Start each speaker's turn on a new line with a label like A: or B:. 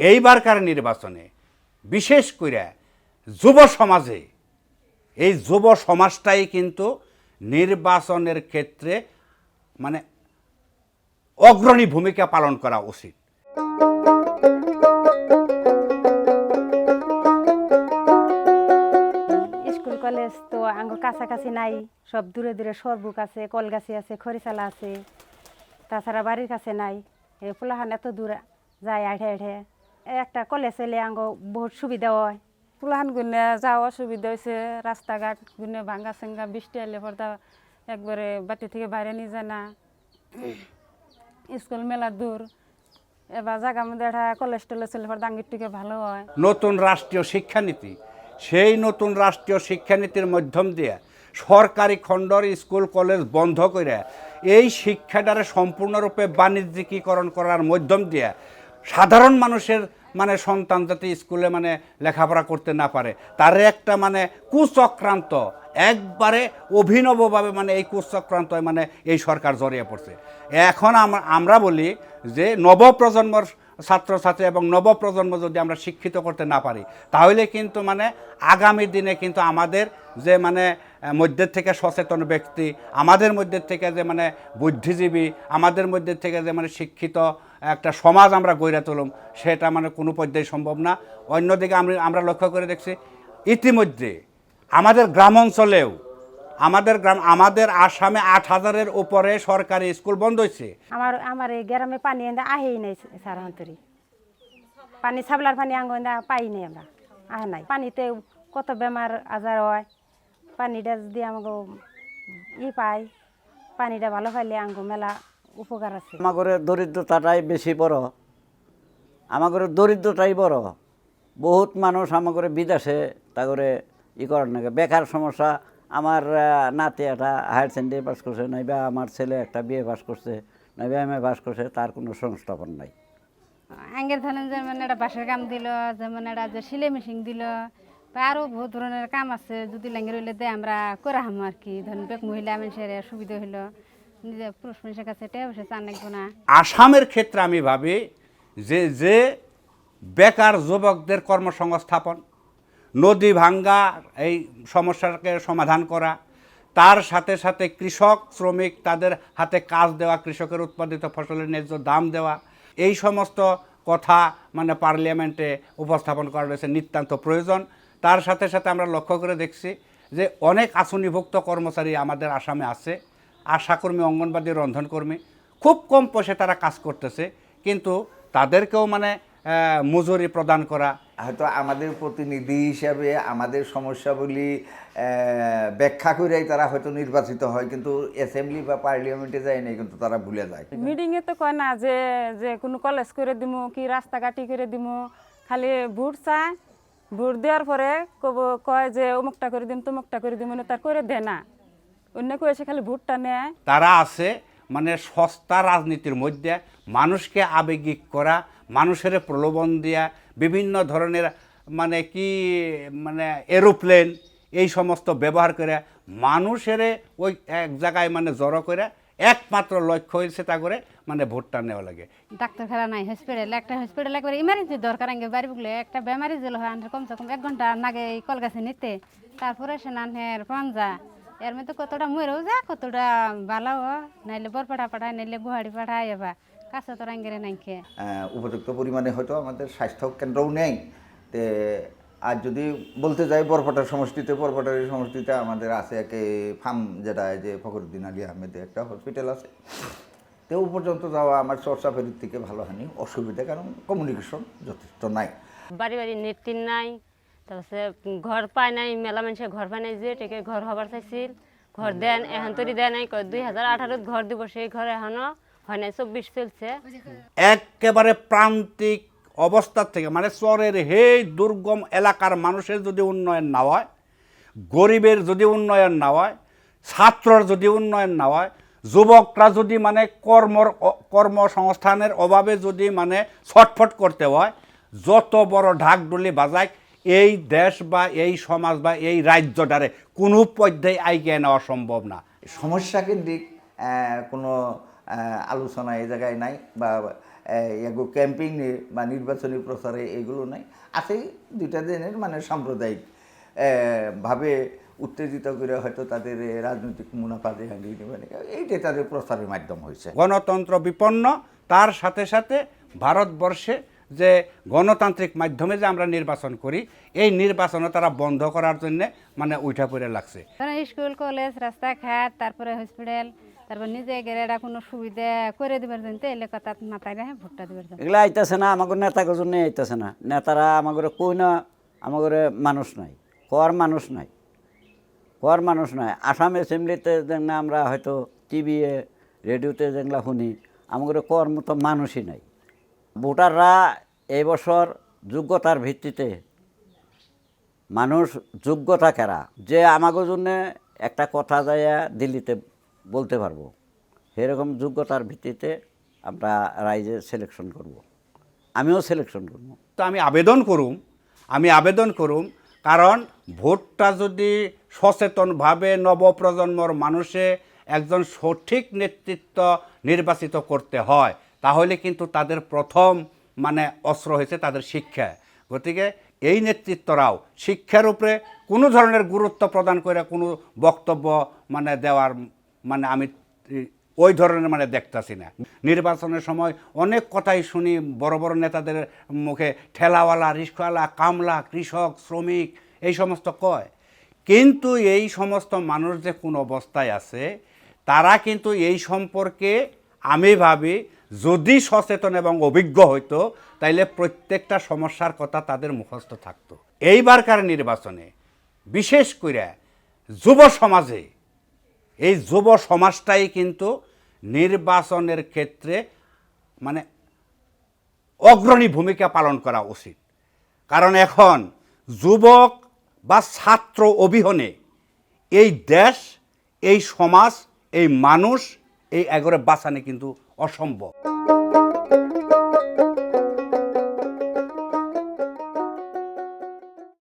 A: এইবারকার নির্বাচনে বিশেষ করে যুব সমাজে এই যুব সমাজটাই কিন্তু নির্বাচনের ক্ষেত্রে মানে অগ্রণী ভূমিকা পালন করা উচিত।
B: স্কুল কলেজ তো আঙ্গ কাছাকাছি নাই, সব দূরে দূরে সরবুক আছে, কলগাছি আছে, খরিচালা আছে, তাছাড়া বাড়ির কাছে নাই। এই পোলাহান এত দূর যায় আঠে আঠে, একটা কলেজ এলে আঙ্গ বহুত সুবিধা হয়।
C: পুলাহান গুনে যাওয়া অসুবিধা হয়েছে, রাস্তাঘাট গুনে ভাঙ্গা সেঙ্গা, বৃষ্টি এলে পর্দা একবারে বাতি থেকে বাইরে নিয়ে যায় না, স্কুল মেলা দূর। এবার জায়গা মধ্যে একটা কলেজ টলেজ এলে পর্দা আঙ্গির থেকে ভালো হয়।
A: নতুন রাষ্ট্রীয় শিক্ষানীতি, সেই নতুন রাষ্ট্রীয় শিক্ষানীতির মাধ্যম দিয়ে সরকারি খণ্ডর স্কুল কলেজ বন্ধ করে এই শিক্ষাটারে সম্পূর্ণরূপে বাণিজ্যিকীকরণ করার মাধ্যম দিয়ে সাধারণ মানুষের মানে সন্তান যাতে স্কুলে মানে লেখাপড়া করতে না পারে তার একটা মানে কুচক্রান্ত, একবারে অভিনবভাবে মানে এই কুচক্রান্ত মানে এই সরকার জড়িয়ে পড়ছে। এখন আমরা বলি যে নবপ্রজন্মর ছাত্রছাত্রী এবং নবপ্রজন্ম যদি আমরা শিক্ষিত করতে না পারি তাহলে কিন্তু মানে আগামী দিনে কিন্তু আমাদের যে মানে মধ্যের থেকে সচেতন ব্যক্তি, আমাদের মধ্যে থেকে যে মানে বুদ্ধিজীবী, আমাদের মধ্যে থেকে যে মানে শিক্ষিত একটা সমাজ আমরা গড়ে তুলুম সেটা মানে কোনো পর্যায়ে সম্ভব না। অন্যদিকে আমরা লক্ষ্য করে দেখছি ইতিমধ্যে আমাদের গ্রাম অঞ্চলেও আমাদের আসামে 8,000-এর উপরে সরকারি স্কুল বন্ধ হয়েছে।
B: আমার এই গ্রামে পানি আহেই নাই স্যার, অন্তরি পানি ছাবলার পানি আঙ্গ পাই নাই, আমরা আহে নাই। পানিতে কত বেমার আজার হয়, পানিটা যদি আমাকে পাই, পানিটা ভালো পাইলে আঙ্গ মেলা উপকার আছে।
D: আমাদের দরিদ্রতাটাই বেশি বড়, আমাদের দরিদ্রতাই বড়। বহুত মানুষ আমাদের বিদেশে তা করে করার নাকি বেকার সমস্যা। আমার নাতি একটা হায়ার সেকেন্ডারি পাস করছে, নাইবা আমার ছেলে একটা বিএ পাস করছে, নাইবা এমএ পাস করছে, তার কোনো সংস্থাপন নাই।
E: আঙ্গের ধরেন যেমন একটা বাঁশের কাম দিল, যেমন একটা যে সিলাই মেশিন দিল, বা আরও বহুত ধরনের কাম আছে, যদি লেঙ্গের হইলে দেয় আমরা করে হামো আর কি। ধরেন বেক মহিলা মানুষের সুবিধা হইলো, নিজে পুরুষ মানুষের কাছে টেয়া বসে চান লাগবো না।
A: আসামের ক্ষেত্রে আমি ভাবি যে বেকার যুবকদের কর্মসংস্থাপন, নদী ভাঙ্গা এই সমস্যাকে সমাধান করা, তার সাথে সাথে কৃষক শ্রমিক তাদের হাতে কাজ দেওয়া, কৃষকের উৎপাদিত ফসলের ন্যায্য দাম দেওয়া, এই সমস্ত কথা মানে পার্লামেন্টে উপস্থাপন করা রয়েছে নিতান্ত প্রয়োজন। তার সাথে সাথে আমরা লক্ষ্য করে দেখছি যে অনেক আসনিভুক্ত কর্মচারী আমাদের আসামে আছে, আশাকর্মী, অঙ্গনবাদী, রন্ধনকর্মী, খুব কম পয়সা তারা কাজ করতেছে, কিন্তু তাদেরকেও মানে মজুরি প্রদান করা।
F: হয়তো আমাদের প্রতিনিধি হিসাবে আমাদের সমস্যাগুলি ব্যাখ্যা করেই তারা হয়তো নির্বাচিত হয়, কিন্তু অ্যাসেম্বলি বা পার্লামেন্টে যায় না, কিন্তু তারা ভুলে যায়।
C: মিটিংয়ে তো কয় না যে যে কোনো কলেজ করে দিমু কি রাস্তাঘাটি করে দিমু, খালি ভোট চায়, ভোট দেওয়ার পরে কয় যে অমুকটা করে দিম তমুকটা করে দিম, তার করে দেয় না। অন্য কেউ এসে খালি ভোটটা নেয়।
A: তারা আছে মানে সস্তা রাজনীতির মধ্যে মানুষকে আবেগিক করা, মানুষের প্রলোভন দেওয়া, বিভিন্ন ধরনের মানে কি মানে এরোপ্লেন এই সমস্ত ব্যবহার করে মানুষের ওই এক জায়গায় মানে জড়ো করে একমাত্র লক্ষ্য হয়েছে তা করে মানে ভোটটা নেওয়া লাগে।
E: ডাক্তারখানা নাই, হসপিটাল একটা হসপিটাল একবার ইমার্জেন্সি দরকার, আগে বাড়ি বুকলে একটা বেমারি জেল হয় আনতে কমসে কম 1 ঘন্টা নাগে এই কলগাছে নিতে, তারপরে সে নানের পাঞ্জা এর মধ্যে কতটা মরেও যা, কতটা ভালো হয়, নাইলে বরপাড়া পাঠায়, নাইলে গুহাড়ি পাঠায়, এবার কাছে তো রাঙ্গেরে নাই খেয়ে
F: উপযুক্ত পরিমাণে হয়তো আমাদের স্বাস্থ্য কেন্দ্রও নেই। তে আর যদি বলতে যাই বরপটার সমষ্টিতে আমাদের আছে একে ফার্ম, যেটা যে ফখরুদ্দিন আলী আহমেদের একটা হসপিটাল আছে, তো পর্যন্ত যাওয়া আমার চর্চা ফেরির থেকে ভালো হয়নি, অসুবিধা, কারণ কমিউনিকেশন যথেষ্ট নাই।
G: বাড়ি বাড়ি নেট নাই, তারপরে ঘর পায় নাই, মেলা মানুষের ঘর পায় নাই, যে টেকে ঘর হবার চাইছিল, ঘর দেন এখন তৈরি দেয় নাই, 2018 ঘর দিব, সেই ঘর এখনো হয় নাই, 24 চলছে।
A: একেবারে প্রান্তিক অবস্থা থেকে মানে চরের সেই দুর্গম এলাকার মানুষের যদি উন্নয়ন না হয়, গরিবের যদি উন্নয়ন না হয়, ছাত্রর যদি উন্নয়ন না হয়, যুবকরা যদি মানে কর্মসংস্থানের অভাবে যদি মানে ছটফট করতে হয়, যত বড় ঢাকঢুলি বাজায় এই দেশ বা এই সমাজ বা এই রাজ্যটারে কোনো পর্যায়ে আইগে নেওয়া সম্ভব না।
F: সমস্যা কেন্দ্রিক কোনো আলোচনা এই জায়গায় নাই, বা এগো ক্যাম্পিং বা নির্বাচনী প্রচারে এগুলো নাই, আছে দুইটা দিনের মানে সাম্প্রদায়িক ভাবে উত্তেজিত করে হয়তো তাদের রাজনৈতিক মুনাফা মানে এইটা তাদের প্রচারের মাধ্যম হয়েছে।
A: গণতন্ত্র বিপন্ন, তার সাথে সাথে ভারতবর্ষে যে গণতান্ত্রিক মাধ্যমে যে আমরা নির্বাচন করি, এই নির্বাচনও তারা বন্ধ করার জন্য মানে উঠা পড়ে লাগছে।
E: স্কুল কলেজ রাস্তাঘাট তারপরে হসপিটাল তারপর নিজে গেলে কোনো সুবিধা করে দেবার জন্য এলে কথা মাথায় রাখে ভোটটা দেবার জন্য
D: এগুলো আইতেছে না, আমাকে নেতাকে জন্য আইতেছে না। নেতারা আমাকে কই না, আমাকে মানুষ নাই, কর মানুষ নাই, কর মানুষ নাই। আসাম অ্যাসেম্বলিতে যেগুলো আমরা হয়তো টিভি রেডিওতে যেগুলো শুনি, আমাকে কর মতো মানুষই নাই। ভোটাররা এই বছর যোগ্যতার ভিত্তিতে মানুষ যোগ্যতা কেরা যে আমাকে জন্য একটা কথা যায় দিল্লিতে বলতে পারবো, সেরকম যোগ্যতার ভিত্তিতে আমরা রাইজে সিলেকশন করব। আমিও সিলেকশন করব।
A: তো আমি আবেদন করুম, কারণ ভোটটা যদি সচেতনভাবে নবপ্রজন্মর মানুষে একজন সঠিক নেতৃত্ব নির্বাচিত করতে হয়, তাহলে কিন্তু তাদের প্রথম মানে অস্ত্র হয়েছে তাদের শিক্ষা। গতিকে এই নেতৃত্বরাও শিক্ষার উপরে কোনো ধরনের গুরুত্ব প্রদান করে কোনো বক্তব্য মানে দেওয়ার মানে আমি ওই ধরনের মানে দেখতেছি না। নির্বাচনের সময় অনেক কথাই শুনি বড় বড় নেতাদের মুখে, ঠেলাওয়ালা, রিক্সাওয়ালা, কামলা, কৃষক, শ্রমিক এই সমস্ত কয়, কিন্তু এই সমস্ত মানুষ যে কোন অবস্থায় আছে তারা কিন্তু এই সম্পর্কে আমি ভাবি যদি সচেতন এবং অভিজ্ঞ হইতো তাইলে প্রত্যেকটা সমস্যার কথা তাদের মুখস্থ থাকতো। এইবারকার নির্বাচনে বিশেষ করে যুব সমাজে, এই যুব সমাজটাই কিন্তু নির্বাচনের ক্ষেত্রে মানে অগ্রণী ভূমিকা পালন করা উচিত। কারণ এখন যুবক বা ছাত্র অবিহনে এই দেশ, এই সমাজ, এই মানুষ, এই এগরে বাঁচানো কিন্তু অসম্ভব।